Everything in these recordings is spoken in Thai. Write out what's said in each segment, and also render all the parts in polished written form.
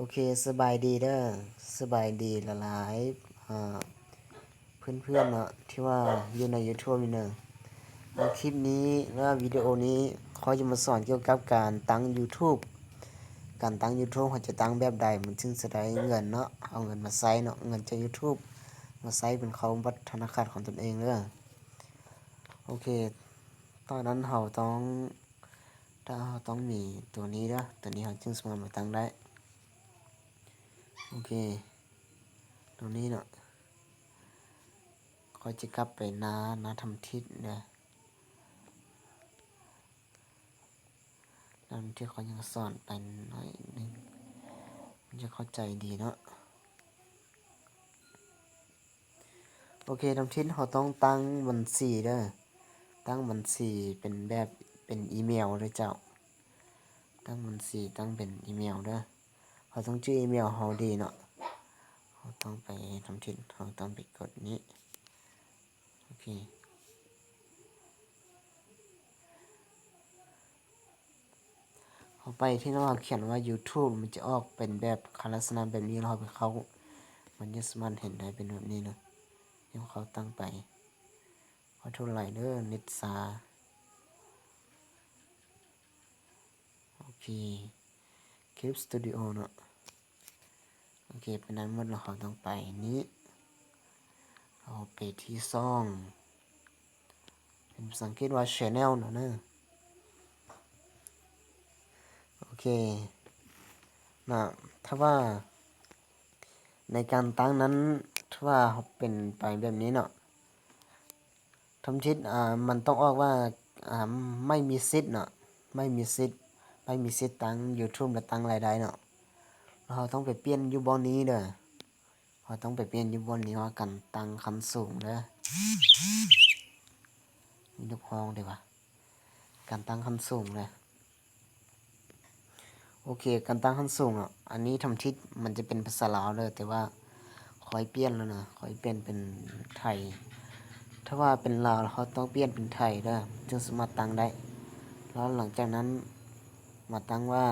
โอเคสบายดีเด้อสบายดีหลายๆเพื่อนๆเนาะที่ว่าอยู่ใน YouTube นี่เนาะคลิปนี้และวิดีโอนี้เขาจะมาสอนเกี่ยวกับการตั้ง YouTube การตั้ง YouTube เขาจะตั้งแบบใดมันถึงจะได้เงินเนาะเอาเงินมาใช้เนาะเงินจาก YouTube มาใช้เป็นเขาบัตรธนาคารของตนเองเด้อโอเคตอนนั้นเราต้องมีตัวนี้เด้อตัวนี้เราจึงสามารถมาตั้งได้โอเคตรงนี้เนาะเขาจะกลับไปนาทำทิศเนี่ยทำที่เขายังสอนไปหน่อยนึงมันจะเข้าใจดีเนาะโอเคทำทิศเขาต้องตั้งบัญชีเด้อตั้งบัญชีเป็นแบบเป็นอีเมลเลยเจ้าตั้งบัญชีตั้งเป็นอีเมลเด้อเขาต้องชื่ออีเมลเขาดีเนาะเขาต้องไปทำทิศเขาต้องไปกดนี้โอเคเขาไปที่เราเขียนว่า YouTube มันจะออกเป็นแบบลักษณะแบบนี้เราไปเขามันจะสามารถเห็นได้เป็นแบบนี้เนาะที่เขาตั้งไปว่าเท่าไหร่เด้อเน็ตซาโอเคคลิปสตูดิโอเนาะโอเคเป็นนั้นหมดแล้วเขาต้องไปนี้เอาไปที่ซ่องเป็นสังเกตว่า channel เนาะนะโอเคนะถ้าว่าในการตั้งนั้นถ้าว่าเป็นไปแบบนี้เนาะทำชิดมันต้องออกว่าไม่มีสิทธิ์เนาะไม่มีสิทธิ์ไม่มีสิทธิ์ตั้ง YouTube และตั้งรายได้เนาะเราต้องไปเปลี่ยนอยู่บนนี้เด้อเราต้องไปเปลี่ยนอยู่บนนี้ว่ากันตั้งคันสูงเด้อมีลูกห้องดีกว่าการตั้งคันสูงเลยโอเคการตั้งคันสูงอ่ะอันนี้ทำทิศมันจะเป็นภาษาลาวเลยแต่ว่าคอยเปลี่ยนแล้วนะคอยเปลี่ยนเป็นไทยถ้าว่าเป็นลาวเขาต้องเปลี่ยนเป็นไทยเด้อจึงสามารถตั้งได้แล้วหลังจากนั้นมาตั้งว่า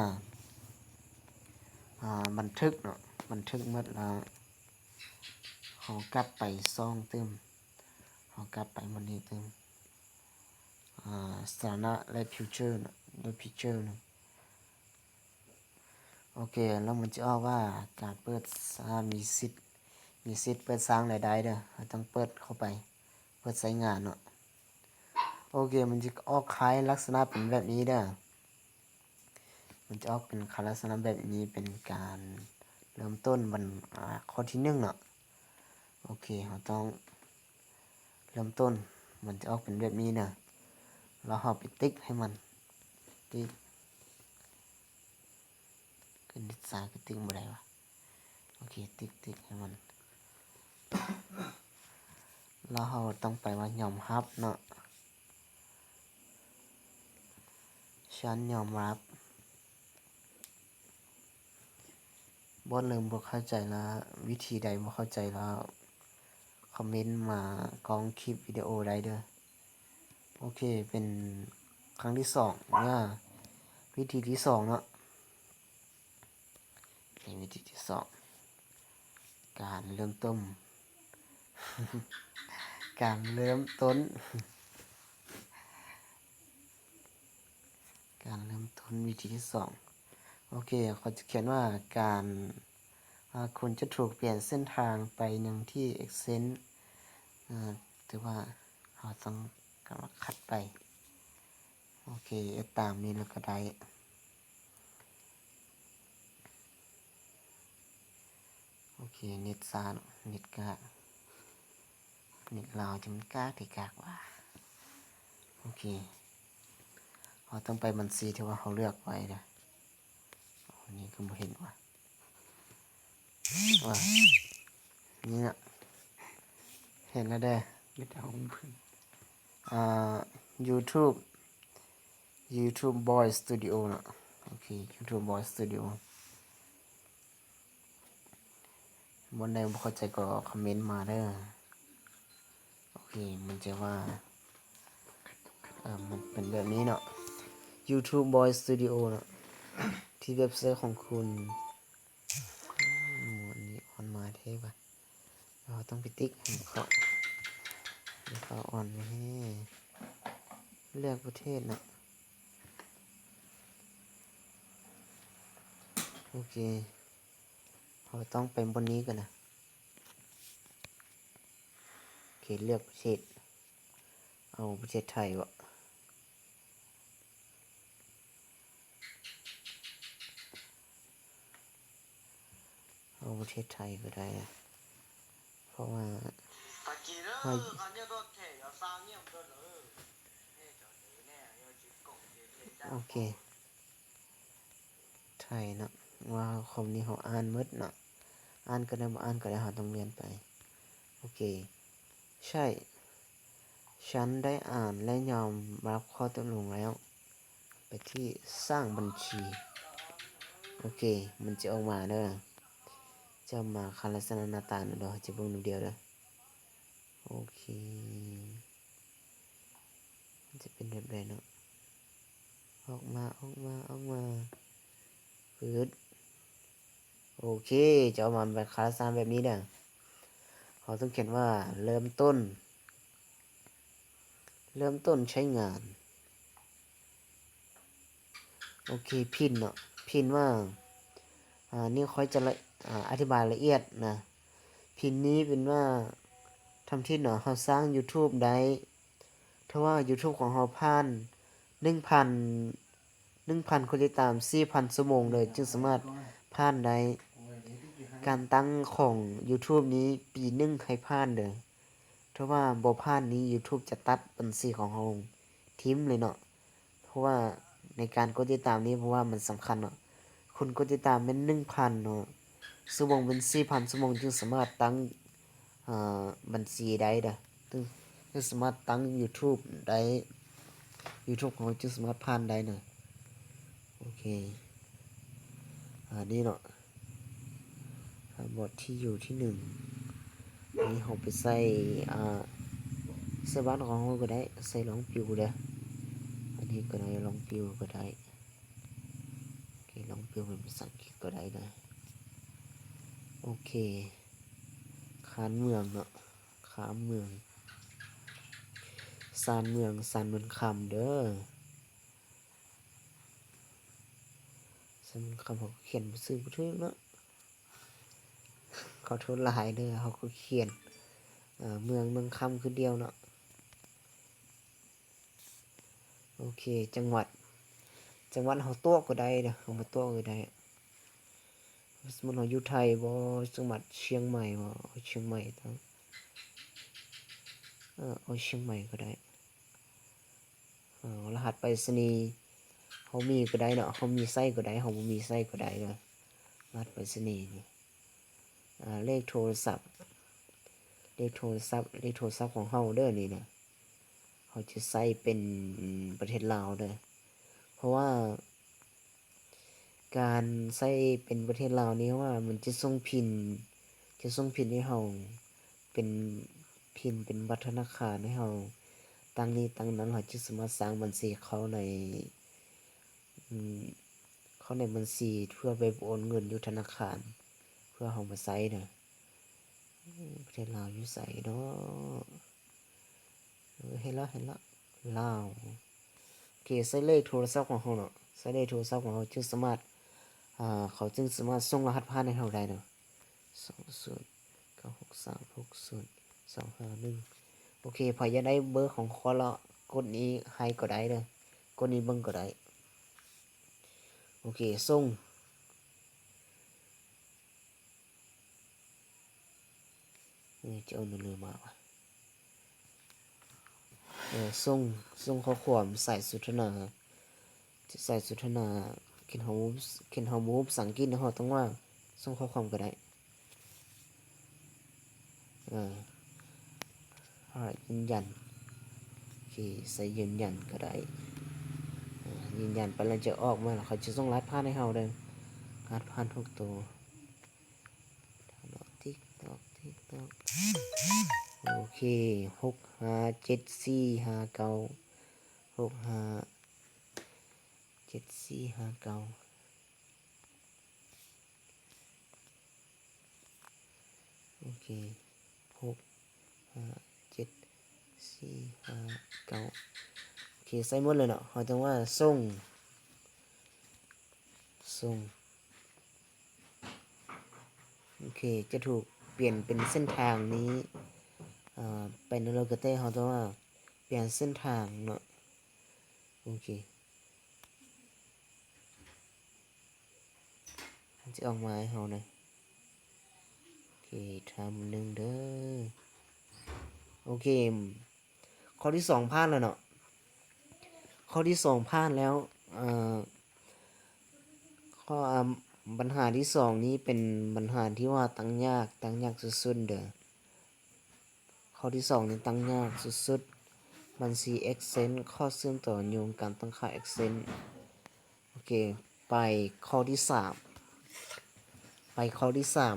บันทึกเนาะบันทึกเมื่อแล้วเขากลับไปซ่องตึมเขากลับไปมันนี้ตึมสถานะและฟิวเจอร์เนาะและพิเจอร์เนาะโอเคแล้วมันจะออกว่าการเปิดมีสิทธิ์เปิดสร้างรายได้เด้อต้องเปิดเข้าไปเปิดใช้งานเนาะโอเคมันจะออกคล้ายลักษณะเป็นแบบนี้เด้อมันจะออกเป็นลักษณะแบบนี้เป็นการเริ่มต้นวันข้อที่1เนาะโอเคเราต้องเริ่มต้นมันจะออกเป็นแบบนี้เนาะเราเอาไปติ๊กให้มันติ๊กขึ้นดิสายก็ติ๊กบ่ได้วะโอเคติ๊กให้มันแล้วเราต้องไปว่ายอมรับเนาะฉันยอมรับเริ่มบ่เข้าใจแล้ววิธีใดบ่เข้าใจแล้วคอมเมนต์มากองคลิปวิดีโอได้เด้อโอเคเป็นครั้งที่2เนี่ยวิธีที่2เนาะวิธีที่2การเริ่มต้น การเริ่มต้นวิธีที่2โอเคเขาจะเขียนว่าการคุณจะถูกเปลี่ยนเส้นทางไปยังที่ Extend ถือว่าเราต้องกำลังคัดไปโอเคตามนี้แล้วก็ได้โอเคเน็ตซาเน็ตกากเน็ตลาวจะมันกากที่กากว่าโอเคเราต้องไปบัญชีที่ว่าเขาเลือกไว้นะอันนี้ก็ไม่เห็นว่านี่นะเห็นแล้วเด้อไม่ได้ของเพิ่งYouTube Boy Studio นะโอเค YouTube Boy Studio บนใดบ่เข้าใจก็คอมเมนต์มาเด้อโอเคมันจะว่ามันเป็นแบบนี้เนาะ YouTube Boy Studio เนาะที่เว็บไซต์ของคุณ ต้องไปติ๊กให้เขาอ่อนให้เลือกประเทศนะโอเคเราต้องไปบนนี้กันนะโอเคเลือกประเทศเอาประเทศไทยวะเอาประเทศไทยก็ได้เพราะว่าโอเคไทยเนาะว่าคำนี้เขาอ่านมืดเนาะอ่านก็ได้มาอ่านก็ได้เขาต้องเรียนไปโอเคใช่ฉันได้อ่านและยอมรับข้อตกลงแล้วไปที่สร้างบัญชีโอเคมันจะออกมาเด้อจะมาคันลักษณะหน้าตาเดี๋ยวจะเบิ่งดูเดียวเด้อโอเคมันจะเป็นแบบไรเนาะออกมาปืดโอเคจะออกมาแบบคันลักษณะแบบนี้เด้อเขาต้องเขียนว่าเริ่มต้นใช้งานโอเคพินเนาะพินว่านี่ค่อยจะอธิบายละเอียดนะพินนี้เป็นว่าทำที่เนาะเราสร้าง YouTube ได้ถ้าว่า YouTube ของเราผ่าน 1,000 1,000 คนติดตาม 4,000 ชั่วโมงเลยจึงสามารถผ่านได้การตั้งของ YouTube นี้ปีหนึ่งให้ผ่านเด้อถ้าว่าบ่ผ่านนี้ YouTube จะตัดบัญชีของเราทิ้มเลยเนาะเพราะว่าในการกดติดตามนี้เพราะว่ามันสำคัญเนาะคุณกดติดตามเป็น 1,000 เนาะชั่วโมงเป็น 4,000 ชั่วโมงจึงสามารถตั้งบัญชีได้เด้อจึงสามารถตั้ง YouTube ได้ YouTube ของเราจึงสามารถผ่านได้เนาะโอเคนี่เนาะบทที่อยู่ที่1อันนี้เราไปใส่เสื้อบ้านของเราก็ได้ใส่รองปิวเด้ออันนี้ก็ได้รองปิวก็ได้โอเครองปิวเป็นภาษาอังกฤษก็ได้นะโอเคขานเมืองเนาะขามเมืองซานเมืองซานเมืองคำเด้อซานเมืองคำเขาเขียนซื้อบ่ถูกเนาะขอโทษหลายเด้อเขาก็เขียนเมืองคำคือเดียวเนาะโอเคจังหวัดเขาตัวก็ได้เด้อเขามาตัวก็ได้สมมุติเราอยู่ไทยบ่จังหวัดเชียงใหม่บ่เชียงใหม่ต้องเอาเชียงใหม่ก็ได้รหัสไปรษณีย์เขามีก็ได้เนาะเขามีไส้ก็ได้เขาบ่มีไส้ก็ได้เนาะรหัสไปรษณีย์นี่เลขโทรศัพท์ของเฮาเด้อนี่นะเขาจะใส่เป็นประเทศลาวเด้อเพราะว่าการใส่เป็นประเทศลาวนี้ว่ามันจะส่งพินให้เฮาเป็นพินเป็นบัตรธนาคารให้เฮาตั้งนี้ตั้งนั้นเราจะสามารถสร้างบัญชีเขาในบัญชีเพื่อไปโอนเงินอยู่ธนาคารเพื่อเฮามาใช้เด้อประเทศลาวอยู่ไสเนาะเห็นแล้วลาวโอเคใส่เลขโทรศัพท์ของเฮาเนาะใส่เลขโทรศัพท์ของเฮาจึงสามารถเขาจึงสามารถส่งรหัสผ่านให้เฮาได้เนาะ2096360251โอเคพอจะได้เบอร์ของคอละกดนี้ให้ก็ได้เด้อกดนี้เบิ่งก็ได้โอเคส่งจะเอาเรือมาวะส่งข้อความใส่สุทนาเขียนเฮามูฟสังกฤษเฮาต้องว่าส่งข้อความก็ได้ยืนยันโอเคใส่ยืนยันก็ได้ยืนยันไปแล้วจะออกมาแล้วเขาจะส่งรหัสผ่านให้เฮาเด้อรหัสผ่านทุกตัวติ๊กตอกโอเค657459657459โอเค 6 5 7 4 5 9โอเคใส่หมดเลยเนาะเขาต้องว่าส่งโอเคจะถูกเปลี่ยนเป็นเส้นทางนี้ไปนรกเต้เขาต้องว่าเปลี่ยนเส้นทางเนาะโอเคมันจะออกมาให้เขานะโอเคทำหนึ่งเด้อโอเคข้อที่สองผ่านแล้วเนาะข้อที่สองผ่านแล้วข้อปัญหาที่สองนี้เป็นปัญหาที่ว่าตั้งยากสุดๆเด้อข้อที่สองนี้ตั้งยากสุดๆบัญชี accent ข้อเชื่อมต่อโยงการตั้งค่า accent โอเคไปข้อที่สาม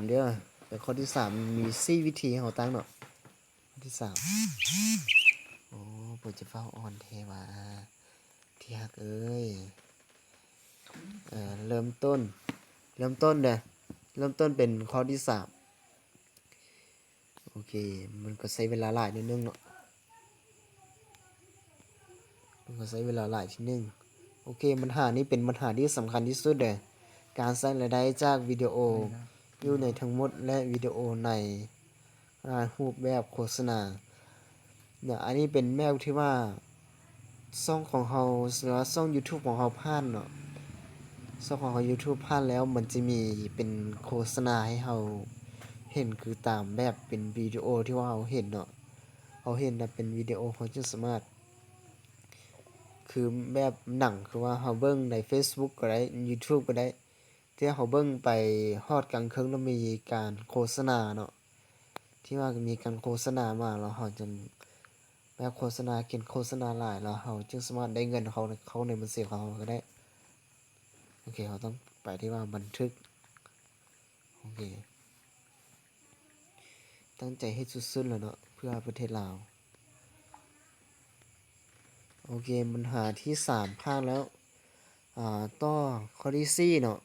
เด้อแต่ข้อที่สามมี4วิธีให้เราตั้งเนาะข้อที่สามโอ้ปู่จะเฝ้าอ่อนเทวาที่ฮักเอ้ยเริ่มต้นเด้อเริ่มต้นเป็นข้อที่สามโอเคมันก็ใช้เวลาหลายนิดนึงเนาะมันก็ใช้เวลาหลายทีนึงโอเคปัญหานี้เป็นปัญหาที่สำคัญที่สุดเลยการสร้างรายได้จากวิดีโออยู่ในทั้งหมดและวิดีโอในรูปแบบโฆษณาเนี่ยอันนี้เป็นแมวที่ว่าช่องของเราหรือว่าช่อง YouTube ของเราผ่านเนาะช่องของเรา YouTube ผ่านแล้วมันจะมีเป็นโฆษณาให้เราเห็นคือตามแบบเป็นวิดีโอที่ว่าเราเห็นเนาะเราเห็นนะเป็นวิดีโอเราจะสามารถคือแบบหนังคือว่าเราเบิ่งใน Facebook ก็ได้ YouTube ก็ได้ที่เราเบิ่งไปฮอดกลางคืนแล้วมีการโฆษณาเนาะที่ว่ามีการโฆษณามาแล้วเราจึงแบบโฆษณาเขียนโฆษณาหลายแล้วเราจึงสามารถได้เงินเขาในบัญชีของเราก็ได้โอเคเราต้องไปที่ว่าบันทึกโอเคตั้งใจให้สุดๆแล้วเนาะเพื่อประเทศลาวโอเคปัญหาที่3ผ่านแล้วต่อข้อที่4เนาะ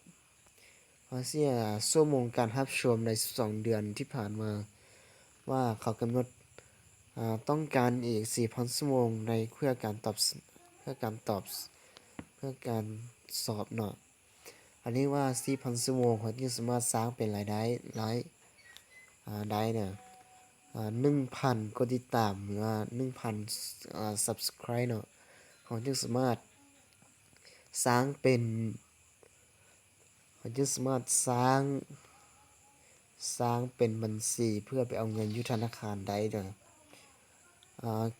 ข้อที่ชั่วโมงการรับชมใน12เดือนที่ผ่านมาว่าเขากำหนดต้องการอีก 4,000 ชั่วโมงในเพื่อการตอบเพื่อการตอบเพื่อการสอบเนาะอันนี้ว่า 4,000 ชั่วโมงเขาจะสามารถสร้างเป็นรายได้ได้เนี่ย1,000 กดติดตามหรือว่า 1,000 subscribe เนาะเขาจะสามารถสร้างเป็นเขาจะสามารถสร้างเป็นบัญชีเพื่อไปเอาเงินอยู่ธนาคารได้เด้อ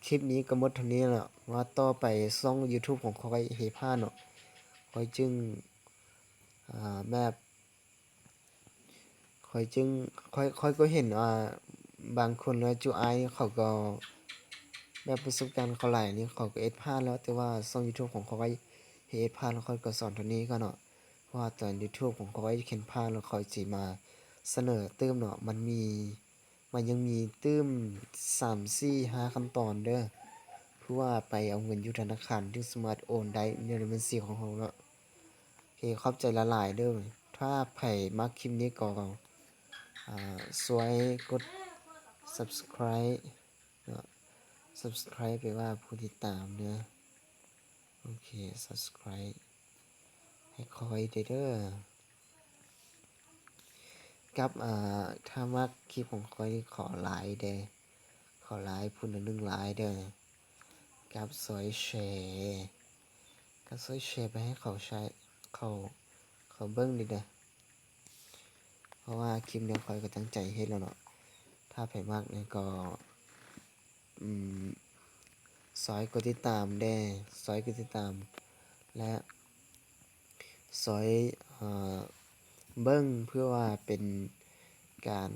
คลิปนี้ก็หมดเท่านี้แหละว่าต่อไปช่อง YouTube ของข้อยเฮพาเนาะข้อยจึงแบบข้อยจึงค่อยก็เห็นว่าบางคนแล้วจูอายเขาก็แบบประสบการณ์เขาหลายนี่เขาก็เอ็ดพลาดแล้วแต่ว่าช่อง YouTube ของเขาไว้เฮ็ดพลาดแล้วค่อยก็สอนเท่านี้ก็เนาะเพราะว่าตอน YouTube ของเขาไว้เขียนพลาดแล้วเขาสิมาเสนอเติมเนาะมันยังมีเติม3 4 5ขั้นตอนเด้อเพื่อว่าไปเอาเงินอยู่ธนาคารที่สามารถโอนได้ในบัญชีของเราเนาะโอเคขอบใจละหลายเด้อถ้าไผมักคลิปนี้ก็สวยกด subscribe เนาะ subscribe ไปว่าผู้ติดตามเด้อโอเค subscribe ให้คอยเด้อกับถ้ามักคลิปของคอยขอหลายเด้อขอหลายพูดละ1หลายเด้อกับซอยแชร์กับซอยแชร์ไปให้เขาใช้เขาเบิ่งดิเด้อเพราะว่าคลิปนี้คอยก็ตั้งใจเฮ็ดแล้วเนาะถ้าไผมักเนี่ยก็อืมซอยกดติดตามแด้ซอยกดติดตามและซอยเบิ่งเพื่อว่าเป็นการ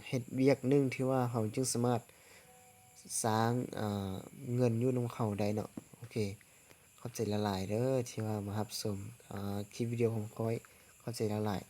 เฮ็ดเวียกหนึ่งที่ว่าเราจึงสามารถสร้างเงินอยู่นำเขาได้เนาะโอเคขอบใจหลายๆเด้อที่ว่ามารับชมคลิปวิดีโอของข้อยขอบใจหลายๆ